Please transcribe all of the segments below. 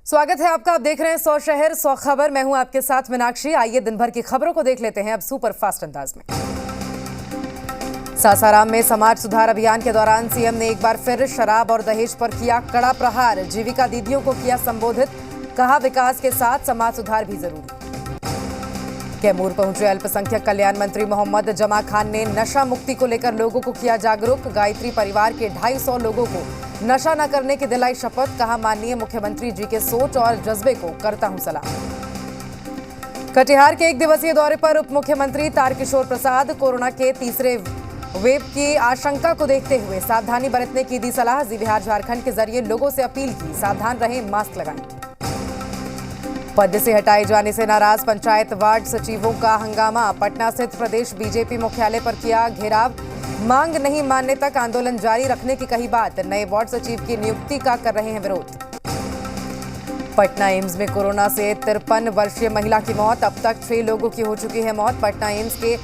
स्वागत है आपका। आप देख रहे हैं 100 शहर 100 खबर। मैं हूं आपके साथ मीनाक्षी। आइए दिन भर की खबरों को देख लेते हैं अब सुपर फास्ट अंदाज में। सासाराम में समाज सुधार अभियान के दौरान सीएम ने एक बार फिर शराब और दहेज पर किया कड़ा प्रहार। जीविका दीदियों को किया संबोधित, कहा विकास के साथ समाज सुधार भी जरूरी। कैमूर पहुंचे अल्पसंख्यक कल्याण मंत्री मोहम्मद जमा खान ने नशा मुक्ति को लेकर लोगों को किया जागरूक। गायत्री परिवार के 250 लोगों को नशा न करने की दिलाई शपथ, कहा माननीय मुख्यमंत्री जी के सोच और जज्बे को करता हूं सलाम। कटिहार के एक दिवसीय दौरे पर उप मुख्यमंत्री तारकिशोर प्रसाद। कोरोना के तीसरे वेव की आशंका को देखते हुए सावधानी बरतने की दी सलाह। जी बिहार झारखंड के जरिए लोगों से अपील की, सावधान रहें, मास्क लगाएं। पद से हटाए जाने से नाराज पंचायत वार्ड सचिवों का हंगामा। पटना स्थित प्रदेश बीजेपी मुख्यालय पर किया घेराव। मांग नहीं मानने तक आंदोलन जारी रखने की कही बात। नए वार्ड सचिव की नियुक्ति का कर रहे हैं विरोध। पटना एम्स में कोरोना से 53 वर्षीय महिला की मौत। अब तक 6 लोगों की हो चुकी है मौत। पटना एम्स के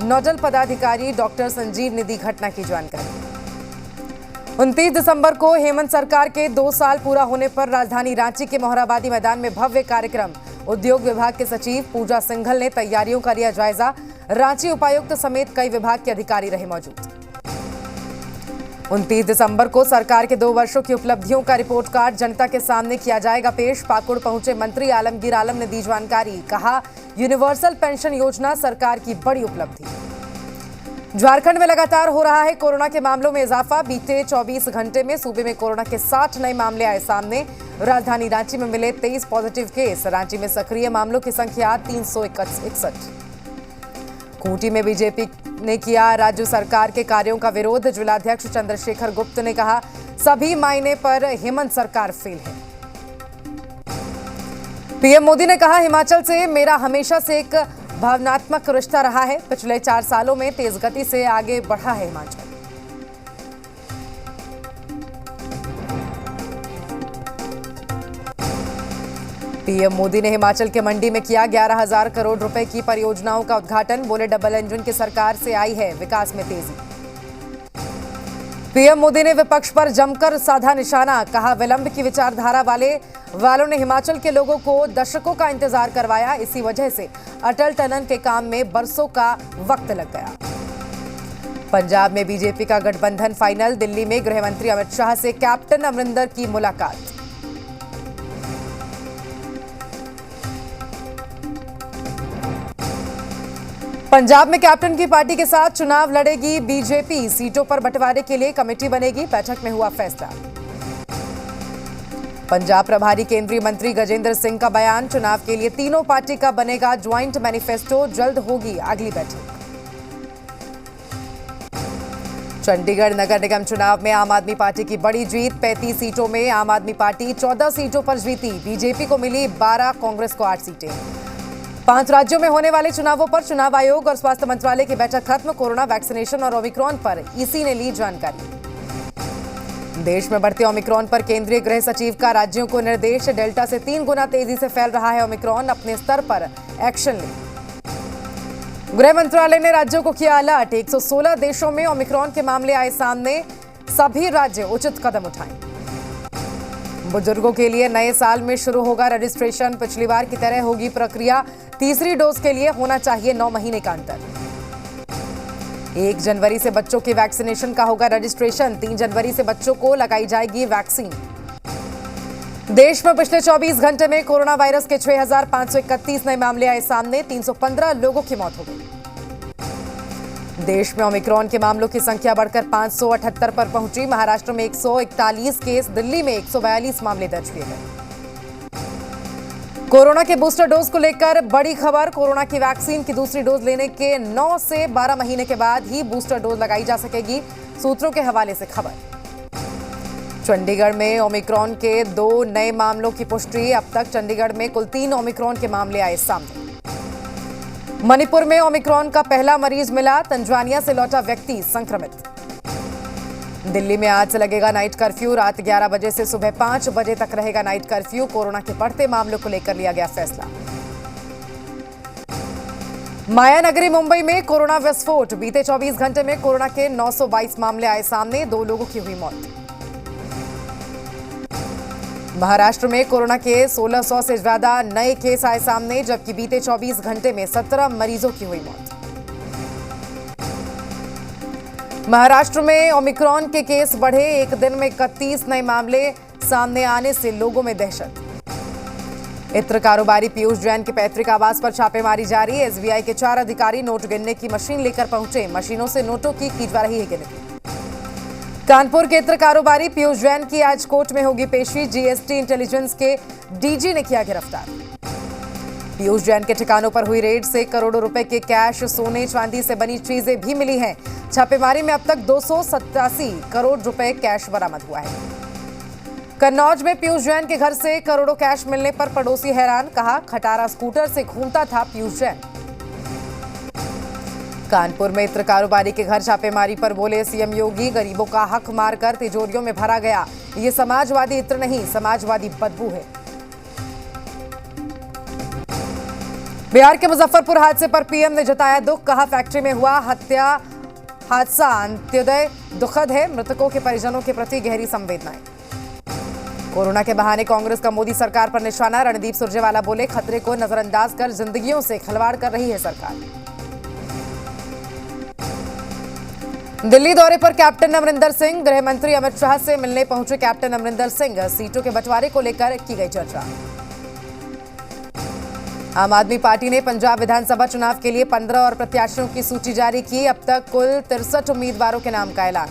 नोडल पदाधिकारी डॉक्टर संजीव ने दी घटना की जानकारी। 29 दिसंबर को हेमंत सरकार के 2 साल पूरा होने पर राजधानी रांची के मोहराबादी मैदान में भव्य कार्यक्रम। उद्योग विभाग के सचिव पूजा सिंघल ने तैयारियों का लिया जायजा। रांची उपायुक्त समेत कई विभाग के अधिकारी रहे मौजूद। 29 दिसंबर को सरकार के 2 वर्षों की उपलब्धियों का रिपोर्ट कार्ड जनता के सामने किया जाएगा पेश। पाकुड़ पहुंचे मंत्री आलमगीर आलम ने दी जानकारी, कहा यूनिवर्सल पेंशन योजना सरकार की बड़ी उपलब्धि। झारखंड में लगातार हो रहा है कोरोना के मामलों में इजाफा। बीते 24 घंटे में सूबे में कोरोना के 60 नए मामले आए सामने। राजधानी रांची में मिले 23 पॉजिटिव केस। रांची में सक्रिय मामलों की संख्या 361। खूंटी में बीजेपी ने किया राज्य सरकार के कार्यों का विरोध। जिलाध्यक्ष चंद्रशेखर गुप्त ने कहा सभी मायने पर हेमंत सरकार फेल है। पीएम मोदी ने कहा हिमाचल से मेरा हमेशा से एक भावनात्मक रिश्ता रहा है। पिछले 4 सालों में तेज गति से आगे बढ़ा है हिमाचल। पीएम मोदी ने हिमाचल के मंडी में किया 11,000 करोड़ रुपए की परियोजनाओं का उद्घाटन। बोले डबल इंजन की सरकार से आई है विकास में तेजी। पीएम मोदी ने विपक्ष पर जमकर साधा निशाना, कहा विलंब की विचारधारा वालों ने हिमाचल के लोगों को दशकों का इंतजार करवाया। इसी वजह से अटल टनल के काम में बरसों का वक्त लग गया। पंजाब में बीजेपी का गठबंधन फाइनल। दिल्ली में गृह मंत्री अमित शाह से कैप्टन अमरिंदर की मुलाकात। पंजाब में कैप्टन की पार्टी के साथ चुनाव लड़ेगी बीजेपी। सीटों पर बंटवारे के लिए कमेटी बनेगी। बैठक में हुआ फैसला। पंजाब प्रभारी केंद्रीय मंत्री गजेंद्र सिंह का बयान, चुनाव के लिए तीनों पार्टी का बनेगा ज्वाइंट मैनिफेस्टो। जल्द होगी अगली बैठक। चंडीगढ़ नगर निगम चुनाव में आम आदमी पार्टी की बड़ी जीत। 35 सीटों में आम आदमी पार्टी 14 सीटों पर जीती। बीजेपी को मिली 12, कांग्रेस को 8 सीटें। 5 राज्यों में होने वाले चुनावों पर चुनाव आयोग और स्वास्थ्य मंत्रालय की बैठक खत्म। कोरोना वैक्सीनेशन और ओमिक्रॉन पर ईसी ने ली जानकारी। देश में बढ़ते ओमिक्रॉन पर केंद्रीय गृह सचिव का राज्यों को निर्देश। डेल्टा से 3 गुना तेजी से फैल रहा है ओमिक्रॉन, अपने स्तर पर एक्शन ले। गृह मंत्रालय ने राज्यों को किया अलर्ट। 116 देशों में ओमिक्रॉन के मामले आए सामने। सभी राज्य उचित कदम उठाएं। बुजुर्गों के लिए नए साल में शुरू होगा रजिस्ट्रेशन। पिछली बार की तरह होगी प्रक्रिया। तीसरी डोज के लिए होना चाहिए 9 महीने का अंतर। 1 जनवरी से बच्चों के वैक्सीनेशन का होगा रजिस्ट्रेशन। 3 जनवरी से बच्चों को लगाई जाएगी वैक्सीन। देश में पिछले 24 घंटे में कोरोना वायरस के 6,531 नए मामले आए सामने। 315 लोगों की मौत हो गई। देश में ओमिक्रॉन के मामलों की संख्या बढ़कर 578 पर पहुंची। महाराष्ट्र में 141 केस, दिल्ली में 142 मामले दर्ज किए गए। कोरोना के बूस्टर डोज को लेकर बड़ी खबर। कोरोना की वैक्सीन की दूसरी डोज लेने के 9 से 12 महीने के बाद ही बूस्टर डोज लगाई जा सकेगी। सूत्रों के हवाले से खबर। चंडीगढ़ में ओमिक्रॉन के 2 नए मामलों की पुष्टि। अब तक चंडीगढ़ में कुल 3 ओमिक्रॉन के मामले आए सामने। मणिपुर में ओमिक्रॉन का पहला मरीज मिला। तंजानिया से लौटा व्यक्ति संक्रमित। दिल्ली में आज से लगेगा नाइट कर्फ्यू। रात 11 बजे से सुबह 5 बजे तक रहेगा नाइट कर्फ्यू। कोरोना के बढ़ते मामलों को लेकर लिया गया फैसला। मायानगरी मुंबई में कोरोना विस्फोट। बीते 24 घंटे में कोरोना के 922 मामले आए सामने। 2 लोगों की हुई मौत। महाराष्ट्र में कोरोना के 1600 से ज्यादा नए केस आए सामने, जबकि बीते 24 घंटे में 17 मरीजों की हुई मौत। महाराष्ट्र में ओमिक्रॉन के केस बढ़े, एक दिन में 31 नए मामले सामने आने से लोगों में दहशत। इत्र कारोबारी पीयूष जैन के पैतृक आवास पर छापेमारी जारी। एसबीआई के 4 अधिकारी नोट गिनने की मशीन लेकर पहुंचे, मशीनों से नोटों की जा रही है गिनती। कानपुर के इत्र कारोबारी पीयूष जैन की आज कोर्ट में होगी पेशी। जीएसटी इंटेलिजेंस के डीजी ने किया गिरफ्तार। पीयूष जैन के ठिकानों पर हुई रेड से करोड़ों रुपए के कैश, सोने चांदी से बनी चीजें भी मिली हैं। छापेमारी में अब तक 287 करोड़ रुपए कैश बरामद हुआ है। कन्नौज में पीयूष जैन के घर से करोड़ों कैश मिलने पर पड़ोसी हैरान, कहा खटारा स्कूटर से घूमता था पीयूष जैन। कानपुर में इत्र कारोबारी के घर छापेमारी पर बोले सीएम योगी, गरीबों का हक मारकर तिजोरियों में भरा गया। ये समाजवादी इत्र नहीं, समाजवादी बदबू है। बिहार के मुजफ्फरपुर हादसे पर पीएम ने जताया दुख, कहा फैक्ट्री में हुआ हत्या हादसा अंत्योदय दुखद है, मृतकों के परिजनों के प्रति गहरी संवेदनाएं। कोरोना के बहाने कांग्रेस का मोदी सरकार पर निशाना, रणदीप सुरजेवाला बोले खतरे को नजरअंदाज कर जिंदगियों से खिलवाड़ कर रही है सरकार। दिल्ली दौरे पर कैप्टन अमरिंदर सिंह, गृह मंत्री अमित शाह से मिलने पहुंचे कैप्टन अमरिंदर सिंह, सीटों के बंटवारे को लेकर की गई चर्चा। आम आदमी पार्टी ने पंजाब विधानसभा चुनाव के लिए 15 और प्रत्याशियों की सूची जारी की। अब तक कुल 63 उम्मीदवारों के नाम का ऐलान।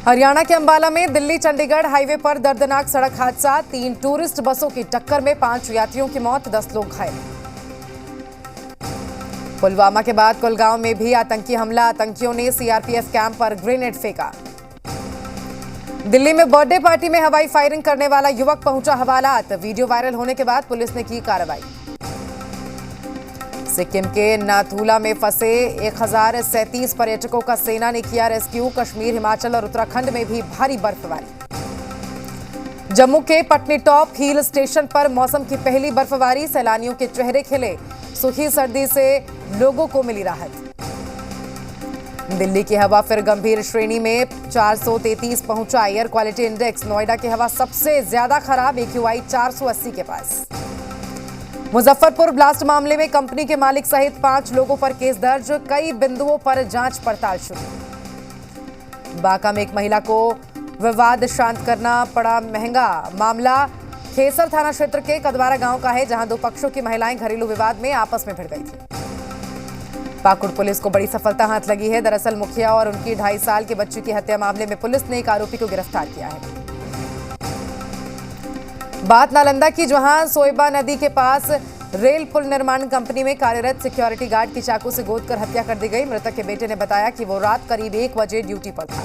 हरियाणा के अंबाला में दिल्ली चंडीगढ़ हाईवे पर दर्दनाक सड़क हादसा, 3 टूरिस्ट बसों की टक्कर में 5 यात्रियों की मौत, 10 लोग घायल। पुलवामा के बाद कुलगांव में भी आतंकी हमला, आतंकियों ने सीआरपीएफ कैंप पर ग्रेनेड फेंका। दिल्ली में बर्थडे पार्टी में हवाई फायरिंग करने वाला युवक पहुंचा हवालात, वीडियो वायरल होने के बाद पुलिस ने की कार्रवाई। सिक्किम के नाथूला में फंसे 1037 पर्यटकों का सेना ने किया रेस्क्यू। कश्मीर, हिमाचल और उत्तराखंड में भी भारी बर्फबारी। जम्मू के पटनीटॉप हिल स्टेशन पर मौसम की पहली बर्फबारी, सैलानियों के चेहरे खिले, सूखी सर्दी से लोगों को मिली राहत। दिल्ली की हवा फिर गंभीर श्रेणी में 433 पहुंचा एयर क्वालिटी इंडेक्स, नोएडा की हवा सबसे ज्यादा खराब, AQI 480 के पास। मुजफ्फरपुर ब्लास्ट मामले में कंपनी के मालिक सहित 5 लोगों पर केस दर्ज, कई बिंदुओं पर जांच पड़ताल शुरू। बांका में एक महिला को विवाद शांत करना पड़ा महंगा, मामला खेसर थाना क्षेत्र के कदवारा गांव का है, जहां 2 पक्षों की महिलाएं घरेलू विवाद में आपस में भिड़ गई थी। पाकुड़ पुलिस को बड़ी सफलता हाथ लगी है। दरअसल मुखिया और उनकी 2.5 साल के बच्ची की हत्या मामले में पुलिस ने एक आरोपी को गिरफ्तार किया है। बात नालंदा की, जहां सोयबा नदी के पास रेल पुल निर्माण कंपनी में कार्यरत सिक्योरिटी गार्ड की चाकू से गोदकर हत्या कर दी गई। मृतक के बेटे ने बताया कि वो रात करीब 1 बजे ड्यूटी पर था।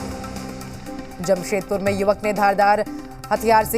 जमशेदपुर में युवक ने धारदार हथियार से